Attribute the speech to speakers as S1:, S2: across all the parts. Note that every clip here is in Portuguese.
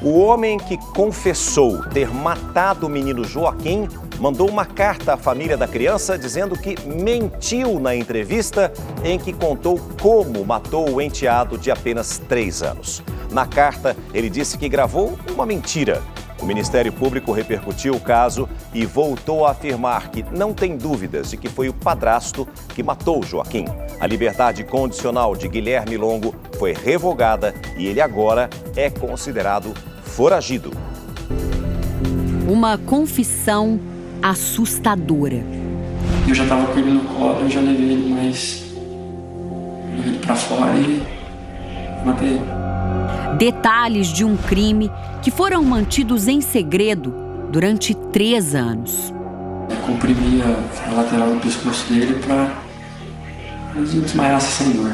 S1: O homem que confessou ter matado o menino Joaquim mandou uma carta à família da criança dizendo que mentiu na entrevista em que contou como matou o enteado de apenas 3 anos. Na carta, ele disse que gravou uma mentira. O Ministério Público repercutiu o caso e voltou a afirmar que não tem dúvidas de que foi o padrasto que matou Joaquim. A liberdade condicional de Guilherme Longo foi revogada e ele agora é considerado foragido.
S2: Uma confissão assustadora.
S3: Eu já estava com ele no colo, eu já levei ele pra fora e matei ele.
S2: Detalhes de um crime que foram mantidos em segredo durante 3 anos.
S3: Eu comprimia a lateral do pescoço dele para ele desmaiasse sem dor.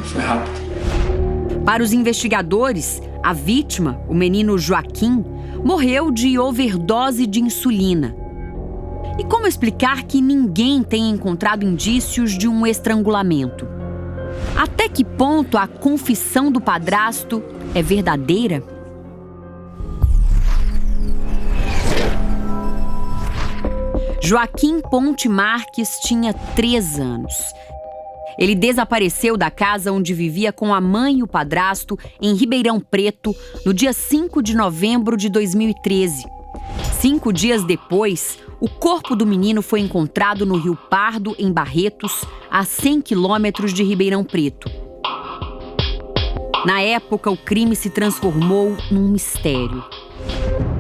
S3: Foi rápido.
S2: Para os investigadores, a vítima, o menino Joaquim, morreu de overdose de insulina. E como explicar que ninguém tenha encontrado indícios de um estrangulamento? Até que ponto a confissão do padrasto é verdadeira? Joaquim Ponte Marques tinha 3 anos. Ele desapareceu da casa onde vivia com a mãe e o padrasto em Ribeirão Preto no dia 5 de novembro de 2013. 5 dias depois, o corpo do menino foi encontrado no Rio Pardo, em Barretos, a 100 quilômetros de Ribeirão Preto. Na época, o crime se transformou num mistério.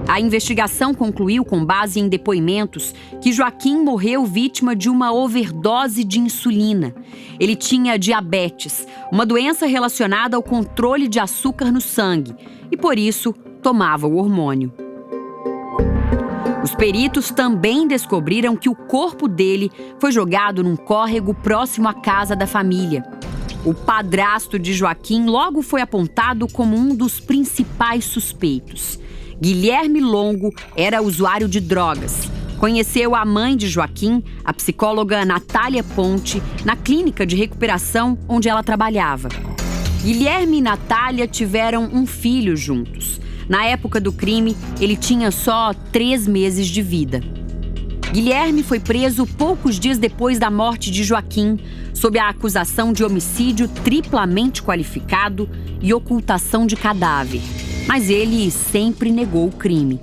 S2: A investigação concluiu, com base em depoimentos, que Joaquim morreu vítima de uma overdose de insulina. Ele tinha diabetes, uma doença relacionada ao controle de açúcar no sangue, e por isso tomava o hormônio. Os peritos também descobriram que o corpo dele foi jogado num córrego próximo à casa da família. O padrasto de Joaquim logo foi apontado como um dos principais suspeitos. Guilherme Longo era usuário de drogas. Conheceu a mãe de Joaquim, a psicóloga Natália Ponte, na clínica de recuperação onde ela trabalhava. Guilherme e Natália tiveram um filho juntos. Na época do crime, ele tinha só 3 meses de vida. Guilherme foi preso poucos dias depois da morte de Joaquim, sob a acusação de homicídio triplamente qualificado e ocultação de cadáver. Mas ele sempre negou o crime.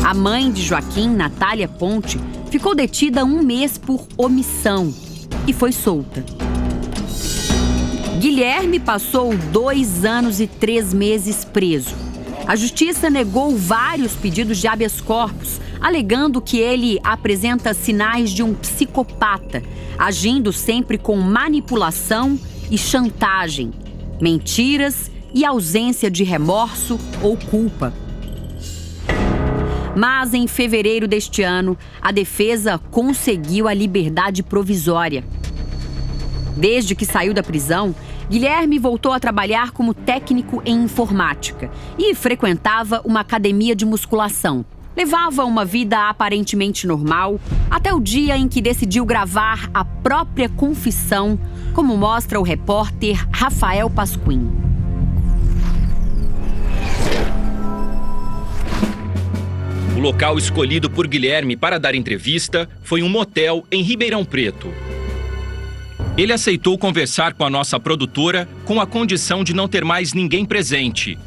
S2: A mãe de Joaquim, Natália Ponte, ficou detida 1 mês por omissão e foi solta. Guilherme passou 2 anos e 3 meses preso. A justiça negou vários pedidos de habeas corpus, alegando que ele apresenta sinais de um psicopata, agindo sempre com manipulação e chantagem, mentiras e ausência de remorso ou culpa. Mas em fevereiro deste ano, a defesa conseguiu a liberdade provisória. Desde que saiu da prisão, Guilherme voltou a trabalhar como técnico em informática e frequentava uma academia de musculação. Levava uma vida aparentemente normal, até o dia em que decidiu gravar a própria confissão, como mostra o repórter Rafael Pasquim.
S4: O local escolhido por Guilherme para dar entrevista foi um motel em Ribeirão Preto. Ele aceitou conversar com a nossa produtora com a condição de não ter mais ninguém presente.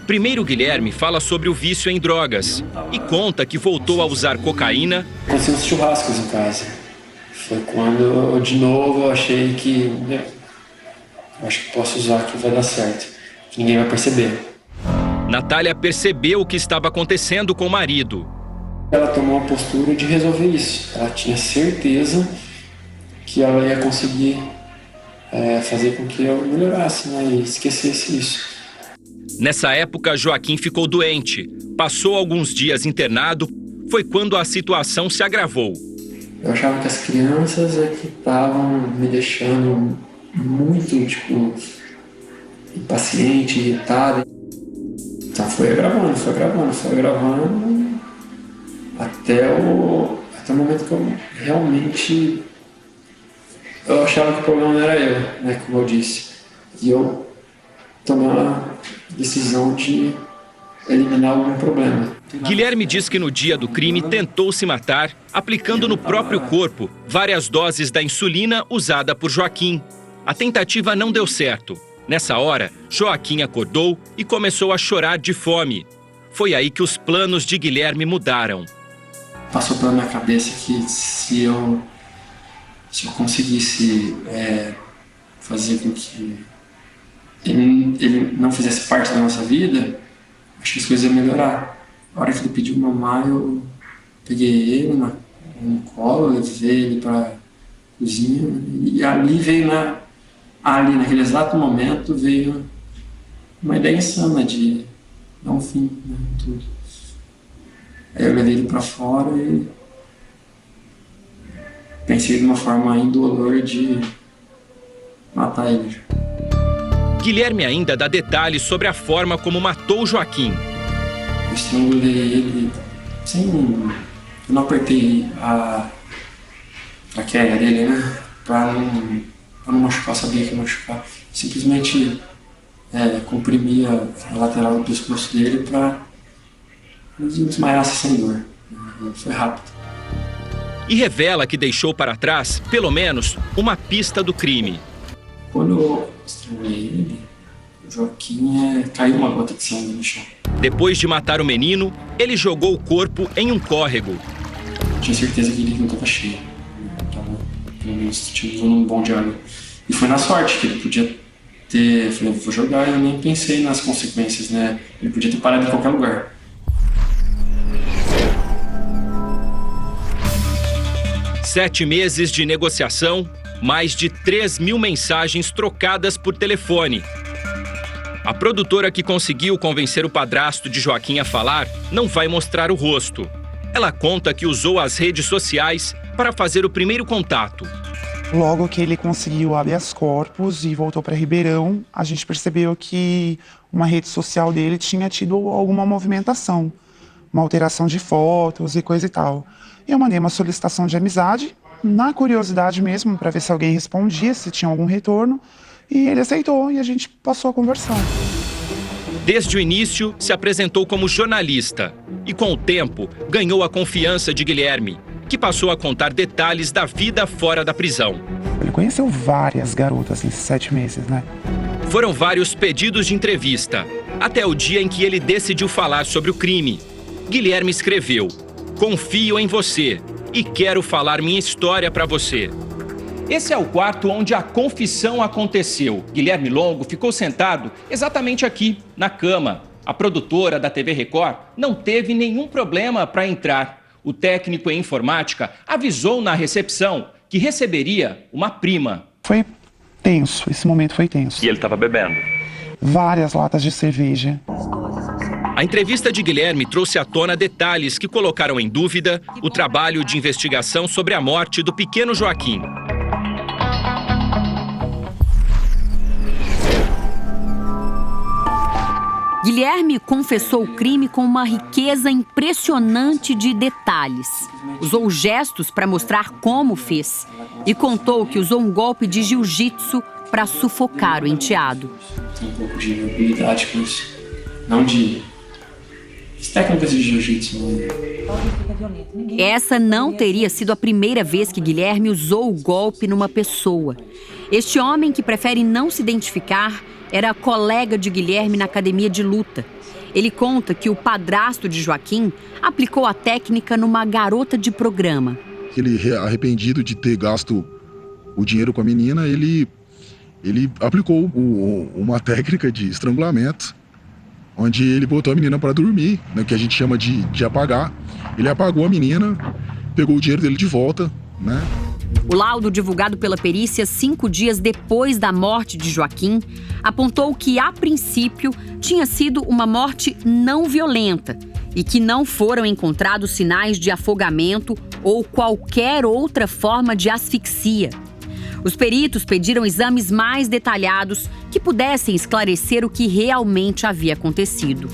S4: Primeiro, Guilherme fala sobre o vício em drogas e conta que voltou a usar cocaína.
S3: Aconteceu uns churrascos em casa. Foi quando, de novo, eu achei que eu acho que posso usar que vai dar certo, que ninguém vai perceber.
S4: Natália percebeu o que estava acontecendo com o marido.
S3: Ela tomou a postura de resolver isso. Ela tinha certeza que ela ia conseguir fazer com que eu melhorasse, né, e esquecesse isso.
S4: Nessa época, Joaquim ficou doente. Passou alguns dias internado. Foi quando a situação se agravou.
S3: Eu achava que as crianças é que estavam me deixando muito, impaciente, irritado. Então foi gravando, até o momento que eu realmente... Eu achava que o problema não era eu, né, como eu disse. E eu tomar a decisão de eliminar algum problema.
S4: Guilherme diz que no dia do crime tentou se matar, aplicando no próprio corpo várias doses da insulina usada por Joaquim. A tentativa não deu certo. Nessa hora, Joaquim acordou e começou a chorar de fome. Foi aí que os planos de Guilherme mudaram.
S3: Passou pela minha cabeça que se eu conseguisse fazer com que ele não fizesse parte da nossa vida, acho que as coisas iam melhorar. A hora que ele pediu mamar, eu peguei ele no colo, levei ele para cozinha e ali veio naquele exato momento veio uma ideia insana de dar um fim, né, tudo. Aí eu levei ele para fora e pensei de uma forma indolor de matar ele.
S4: Guilherme ainda dá detalhes sobre a forma como matou Joaquim.
S3: Eu estrangulei ele eu não apertei a traqueia dele, né? Pra não machucar, eu sabia que ia machucar. Simplesmente comprimia a lateral do pescoço dele pra ele desmaiasse sem dor. Foi rápido.
S4: E revela que deixou para trás, pelo menos, uma pista do crime.
S3: Quando eu estrangulei ele, o Joaquim caiu uma gota de sangue no chão.
S4: Depois de matar o menino, ele jogou o corpo em um córrego.
S3: Tinha certeza que ele não estava cheio. Então, pelo menos tinha um bom de água. E foi na sorte que ele podia ter... Eu falei, vou jogar, eu nem pensei nas consequências, né? Ele podia ter parado em qualquer lugar.
S4: Sete meses de negociação, mais de 3.000 mensagens trocadas por telefone. A produtora que conseguiu convencer o padrasto de Joaquim a falar não vai mostrar o rosto. Ela conta que usou as redes sociais para fazer o primeiro contato.
S5: Logo que ele conseguiu habeas corpus e voltou para Ribeirão, a gente percebeu que uma rede social dele tinha tido alguma movimentação, uma alteração de fotos e coisa e tal. Eu mandei uma solicitação de amizade, na curiosidade mesmo, para ver se alguém respondia, se tinha algum retorno, e ele aceitou e a gente passou a conversar.
S4: Desde o início, se apresentou como jornalista e, com o tempo, ganhou a confiança de Guilherme, que passou a contar detalhes da vida fora da prisão.
S5: Ele conheceu várias garotas nesses 7 meses, né?
S4: Foram vários pedidos de entrevista, até o dia em que ele decidiu falar sobre o crime. Guilherme escreveu: "Confio em você e quero falar minha história para você." Esse é o quarto onde a confissão aconteceu. Guilherme Longo ficou sentado exatamente aqui, na cama. A produtora da TV Record não teve nenhum problema para entrar. O técnico em informática avisou na recepção que receberia uma prima.
S5: Foi tenso, esse momento foi tenso.
S4: E ele estava bebendo?
S5: Várias latas de cerveja.
S4: A entrevista de Guilherme trouxe à tona detalhes que colocaram em dúvida o trabalho de investigação sobre a morte do pequeno Joaquim.
S2: Guilherme confessou o crime com uma riqueza impressionante de detalhes. Usou gestos para mostrar como fez e contou que usou um golpe de jiu-jitsu para sufocar o enteado.
S3: Tem um pouco de habilidade com isso, não de técnicas de jiu-jitsu.
S2: Essa não teria sido a primeira vez que Guilherme usou o golpe numa pessoa. Este homem, que prefere não se identificar, era colega de Guilherme na academia de luta. Ele conta que o padrasto de Joaquim aplicou a técnica numa garota de programa.
S6: Ele, arrependido de ter gasto o dinheiro com a menina, ele aplicou uma técnica de estrangulamento, onde ele botou a menina para dormir, né, que a gente chama de apagar. Ele apagou a menina, pegou o dinheiro dele de volta, né?
S2: O laudo divulgado pela perícia 5 dias depois da morte de Joaquim apontou que, a princípio, tinha sido uma morte não violenta e que não foram encontrados sinais de afogamento ou qualquer outra forma de asfixia. Os peritos pediram exames mais detalhados que pudessem esclarecer o que realmente havia acontecido.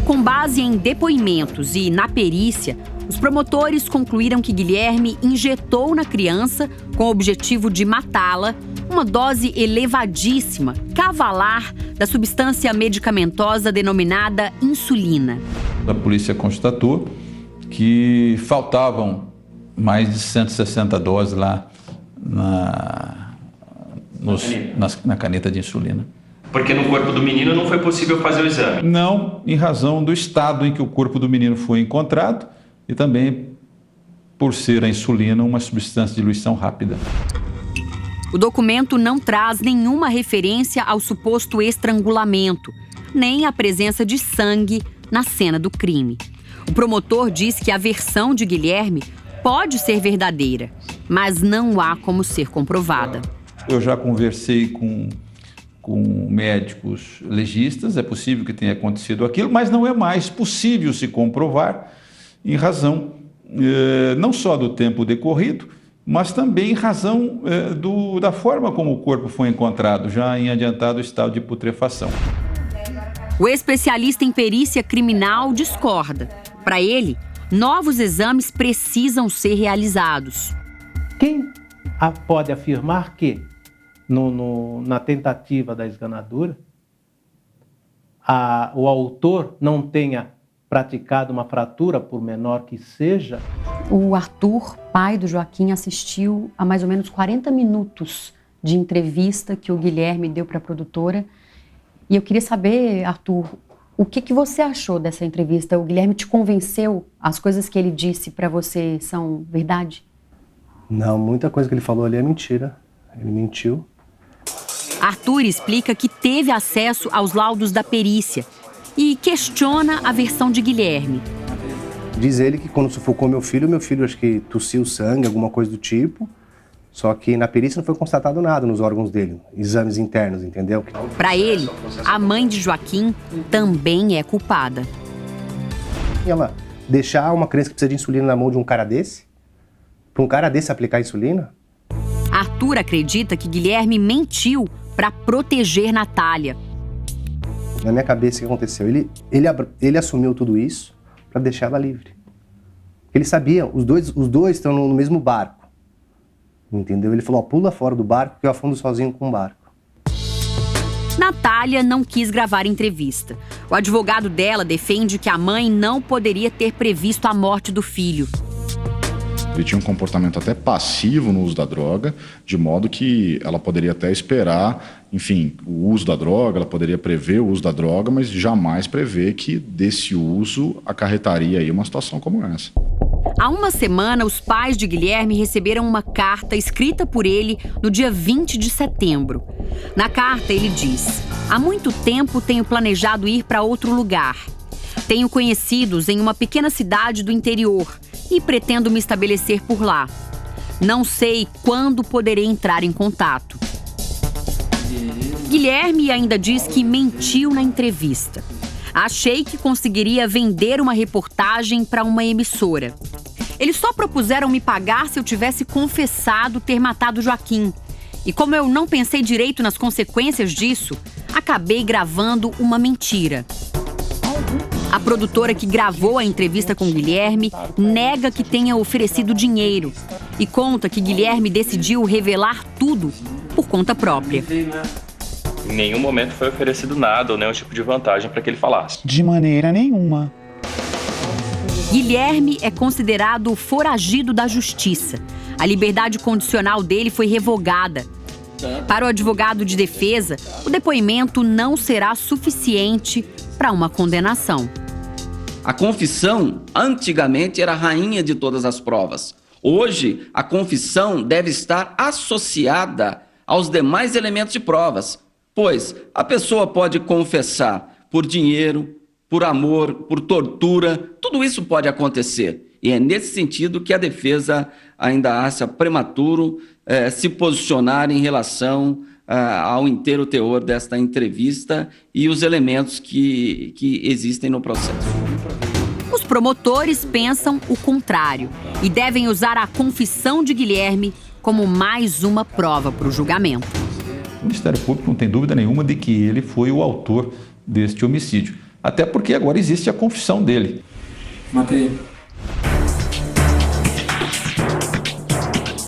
S2: Com base em depoimentos e na perícia, os promotores concluíram que Guilherme injetou na criança, com o objetivo de matá-la, uma dose elevadíssima, cavalar, da substância medicamentosa denominada insulina.
S7: A polícia constatou que faltavam mais de 160 doses lá na caneta de insulina.
S4: Porque no corpo do menino não foi possível fazer o exame?
S7: Não, em razão do estado em que o corpo do menino foi encontrado e também por ser a insulina uma substância de diluição rápida.
S2: O documento não traz nenhuma referência ao suposto estrangulamento, nem a presença de sangue na cena do crime. O promotor diz que a versão de Guilherme pode ser verdadeira, mas não há como ser comprovada.
S7: Eu já conversei com médicos legistas, é possível que tenha acontecido aquilo, mas não é mais possível se comprovar em razão não só do tempo decorrido, mas também em razão da forma como o corpo foi encontrado, já em adiantado estado de putrefação.
S2: O especialista em perícia criminal discorda. Para ele, novos exames precisam ser realizados.
S8: Quem pode afirmar que, na tentativa da esganadura, o autor não tenha praticado uma fratura, por menor que seja?
S9: O Arthur, pai do Joaquim, assistiu a mais ou menos 40 minutos de entrevista que o Guilherme deu para a produtora. E eu queria saber, Arthur, o que você achou dessa entrevista? O Guilherme te convenceu? As coisas que ele disse para você são verdade?
S10: Não, muita coisa que ele falou ali é mentira. Ele mentiu.
S2: Arthur explica que teve acesso aos laudos da perícia e questiona a versão de Guilherme.
S10: Diz ele que quando sufocou meu filho acho que tossiu sangue, alguma coisa do tipo. Só que na perícia não foi constatado nada nos órgãos dele, exames internos, entendeu?
S2: Para ele, a mãe de Joaquim também é culpada.
S10: E ela deixar uma criança que precisa de insulina na mão de um cara desse? Para um cara desse aplicar insulina?
S2: Arthur acredita que Guilherme mentiu para proteger Natália.
S10: Na minha cabeça, o que aconteceu? Ele assumiu tudo isso para deixar ela livre. Ele sabia, os dois estão no mesmo barco. Entendeu? Ele falou, pula fora do barco que eu afundo sozinho com o barco.
S2: Natália não quis gravar entrevista. O advogado dela defende que a mãe não poderia ter previsto a morte do filho.
S6: Ele tinha um comportamento até passivo no uso da droga, de modo que ela poderia até esperar, enfim, o uso da droga, ela poderia prever o uso da droga, mas jamais prever que desse uso acarretaria aí uma situação como essa.
S2: Há uma semana, os pais de Guilherme receberam uma carta escrita por ele no dia 20 de setembro. Na carta, ele diz: há muito tempo tenho planejado ir para outro lugar. Tenho conhecidos em uma pequena cidade do interior e pretendo me estabelecer por lá. Não sei quando poderei entrar em contato. Guilherme ainda diz que mentiu na entrevista. Achei que conseguiria vender uma reportagem para uma emissora. Eles só propuseram me pagar se eu tivesse confessado ter matado Joaquim. E como eu não pensei direito nas consequências disso, acabei gravando uma mentira. A produtora que gravou a entrevista com Guilherme nega que tenha oferecido dinheiro e conta que Guilherme decidiu revelar tudo por conta própria.
S11: Em nenhum momento foi oferecido nada ou nenhum tipo de vantagem para que ele falasse.
S5: De maneira nenhuma.
S2: Guilherme é considerado foragido da justiça. A liberdade condicional dele foi revogada. Para o advogado de defesa, o depoimento não será suficiente para uma condenação.
S12: A confissão, antigamente, era a rainha de todas as provas. Hoje, a confissão deve estar associada aos demais elementos de provas, pois a pessoa pode confessar por dinheiro, por amor, por tortura, tudo isso pode acontecer. E é nesse sentido que a defesa ainda acha prematuro se posicionar em relação ao inteiro teor desta entrevista e os elementos que existem no processo.
S2: Os promotores pensam o contrário e devem usar a confissão de Guilherme como mais uma prova para o julgamento.
S7: O Ministério Público não tem dúvida nenhuma de que ele foi o autor deste homicídio. Até porque agora existe a confissão dele.
S3: Matei.